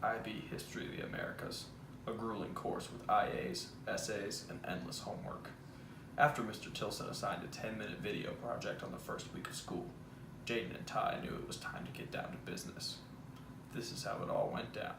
IB History of the Americas, a grueling course with IAs, essays, and endless homework. After Mr. Tilson assigned a 10-minute video project on the first week of school, Jayden and Ty knew it was time to get down to business. This is how it all went down.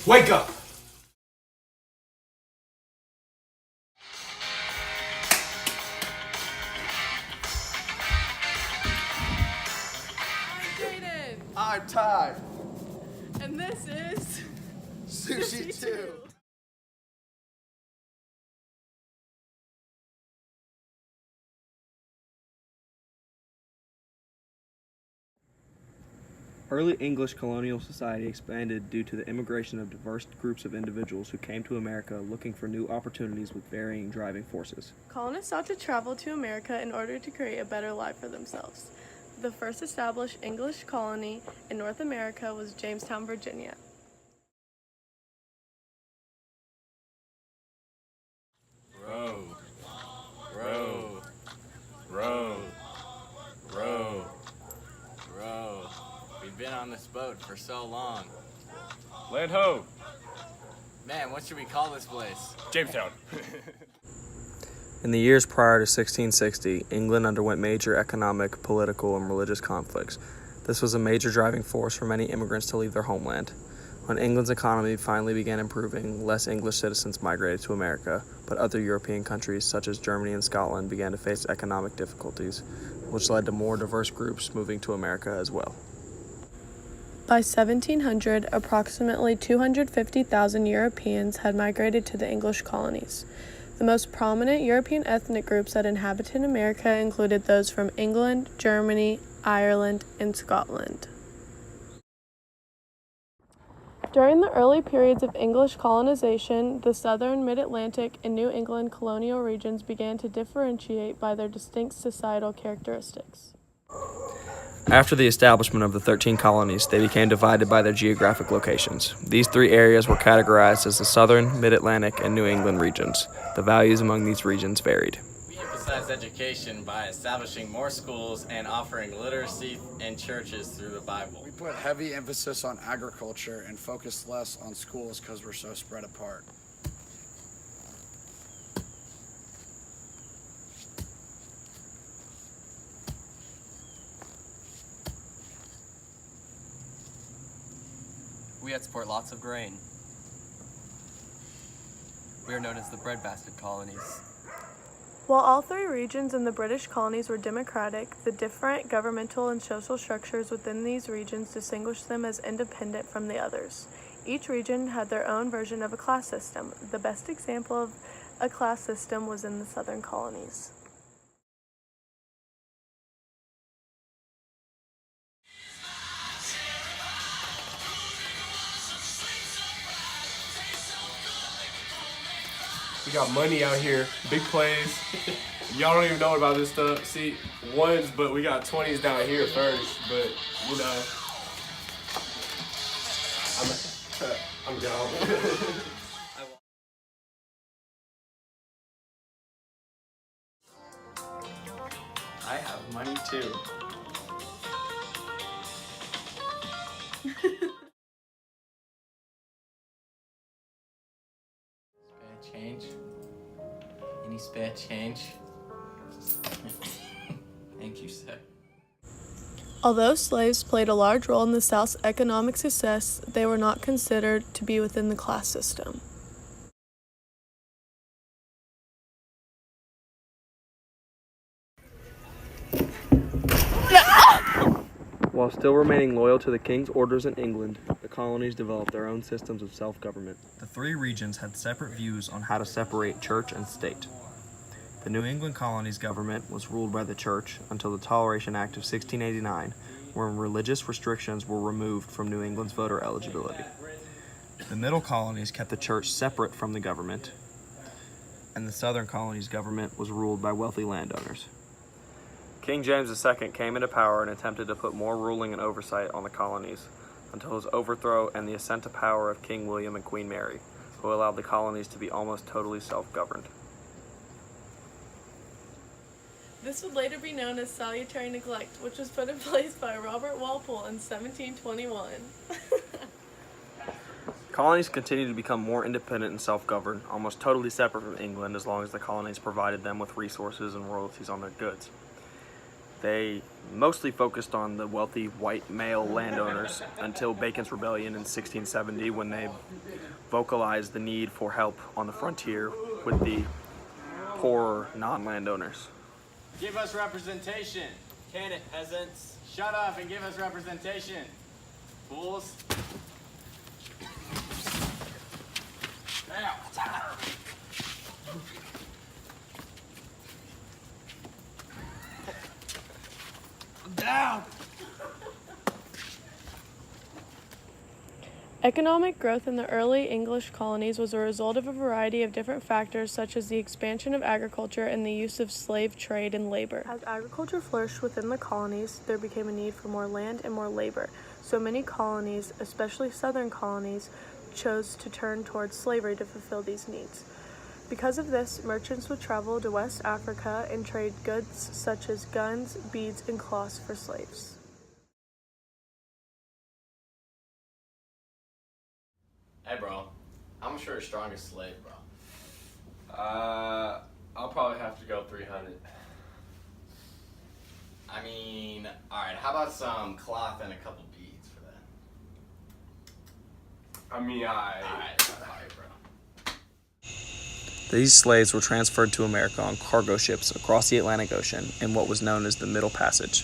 Wake up! I'm Jayden. I'm Ty. And this is SSUSH2. Early English colonial society expanded due to the immigration of diverse groups of individuals who came to America looking for new opportunities with varying driving forces. Colonists sought to travel to America in order to create a better life for themselves. The first established English colony in North America was Jamestown, Virginia. Row, row, row, row, row. We've been on this boat for so long. Land ho! Man, what should we call this place? Jamestown. In the years prior to 1660, England underwent major economic, political, and religious conflicts. This was a major driving force for many immigrants to leave their homeland. When England's economy finally began improving, less English citizens migrated to America, but other European countries such as Germany and Scotland began to face economic difficulties, which led to more diverse groups moving to America as well. By 1700, approximately 250,000 Europeans had migrated to the English colonies. The most prominent European ethnic groups that inhabited America included those from England, Germany, Ireland, and Scotland. During the early periods of English colonization, the southern, mid-Atlantic, and New England colonial regions began to differentiate by their distinct societal characteristics. After the establishment of the 13 colonies, they became divided by their geographic locations. These three areas were categorized as the Southern, Mid-Atlantic, and New England regions. The values among these regions varied. We emphasize education by establishing more schools and offering literacy and churches through the Bible. We put heavy emphasis on agriculture and focus less on schools because we're so spread apart. We export lots of grain. We are known as the breadbasket colonies. While all three regions in the British colonies were democratic, the different governmental and social structures within these regions distinguished them as independent from the others. Each region had their own version of a class system. The best example of a class system was in the southern colonies. We got money out here, big plays. Y'all don't even know about this stuff. See, ones, but we got 20s down here first. But you know, I'm gone. I have money too. Spare change? Any spare change? Thank you, sir. Although slaves played a large role in the South's economic success, they were not considered to be within the class system. While still remaining loyal to the king's orders in England, the colonies developed their own systems of self-government. The three regions had separate views on how to separate church and state. The New England colonies government was ruled by the church until the Toleration Act of 1689, when religious restrictions were removed from New England's voter eligibility. The middle colonies kept the church separate from the government, and the southern colonies' government was ruled by wealthy landowners. King James II came into power and attempted to put more ruling and oversight on the colonies until his overthrow and the ascent to power of King William and Queen Mary, who allowed the colonies to be almost totally self-governed. This would later be known as salutary neglect, which was put in place by Robert Walpole in 1721. Colonies continued to become more independent and self-governed, almost totally separate from England as long as the colonies provided them with resources and royalties on their goods. They mostly focused on the wealthy white male landowners until Bacon's Rebellion in 1670, when they vocalized the need for help on the frontier with the poorer non-landowners. Give us representation. Can it, peasants? Shut up and give us representation. Fools. Now. I'm down. Economic growth in the early English colonies was a result of a variety of different factors, such as the expansion of agriculture and the use of slave trade and labor. As agriculture flourished within the colonies, there became a need for more land and more labor. So many colonies, especially southern colonies, chose to turn towards slavery to fulfill these needs. Because of this, merchants would travel to West Africa and trade goods such as guns, beads, and cloths for slaves. Hey, bro. I'm sure your strongest slave, bro. I'll probably have to go 300. I mean, alright, how about some cloth and a couple beads for that? I mean, Alright, bro. These slaves were transferred to America on cargo ships across the Atlantic Ocean in what was known as the Middle Passage.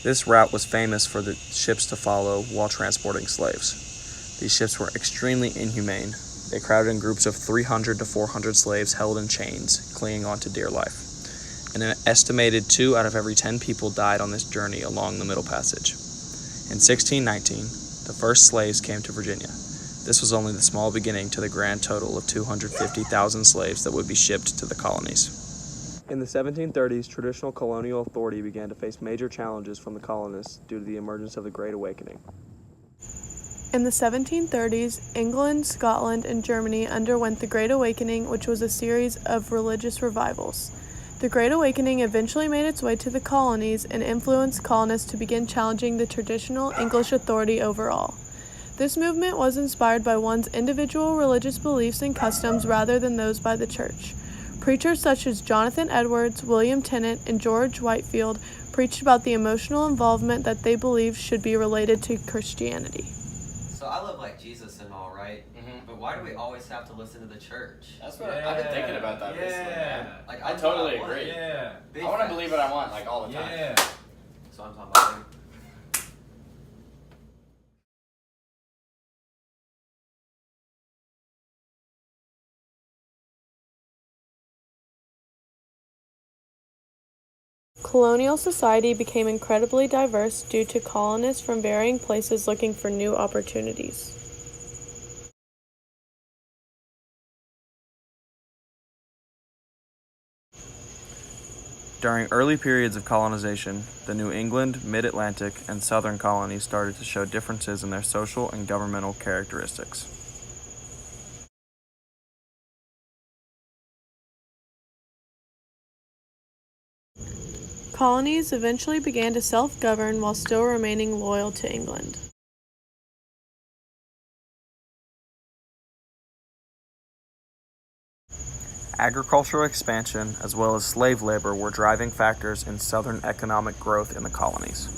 This route was famous for the ships to follow while transporting slaves. These ships were extremely inhumane. They crowded in groups of 300 to 400 slaves held in chains, clinging on to dear life. And an estimated 2 out of every 10 people died on this journey along the Middle Passage. In 1619, the first slaves came to Virginia. This was only the small beginning to the grand total of 250,000 slaves that would be shipped to the colonies. In the 1730s, traditional colonial authority began to face major challenges from the colonists due to the emergence of the Great Awakening. In the 1730s, England, Scotland, and Germany underwent the Great Awakening, which was a series of religious revivals. The Great Awakening eventually made its way to the colonies and influenced colonists to begin challenging the traditional English authority overall. This movement was inspired by one's individual religious beliefs and customs rather than those by the church. Preachers such as Jonathan Edwards, William Tennant, and George Whitefield preached about the emotional involvement that they believed should be related to Christianity. So I love like Jesus and all, right? But why do we always have to listen to the church? That's what I've been thinking about that recently, man. Like I totally I'm not- agree. Yeah. Big I want to facts. believe what I want, like, all the time. Yeah. So I'm talking about. Colonial society became incredibly diverse due to colonists from varying places looking for new opportunities. During early periods of colonization, the New England, Mid-Atlantic, and Southern colonies started to show differences in their social and governmental characteristics. Colonies eventually began to self-govern while still remaining loyal to England. Agricultural expansion as well as slave labor were driving factors in Southern economic growth in the colonies.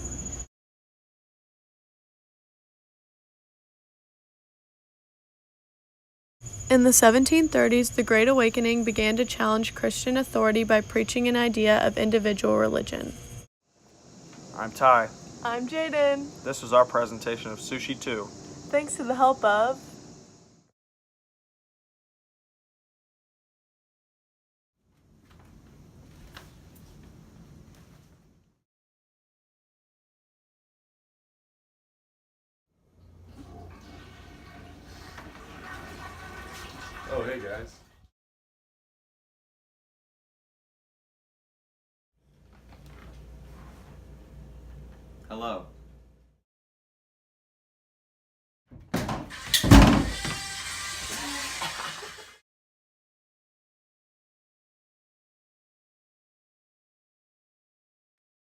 In the 1730s, the Great Awakening began to challenge Christian authority by preaching an idea of individual religion. I'm Ty. I'm Jayden. This was our presentation of SSUSH2. Thanks to the help of Oh, hey guys. Hello.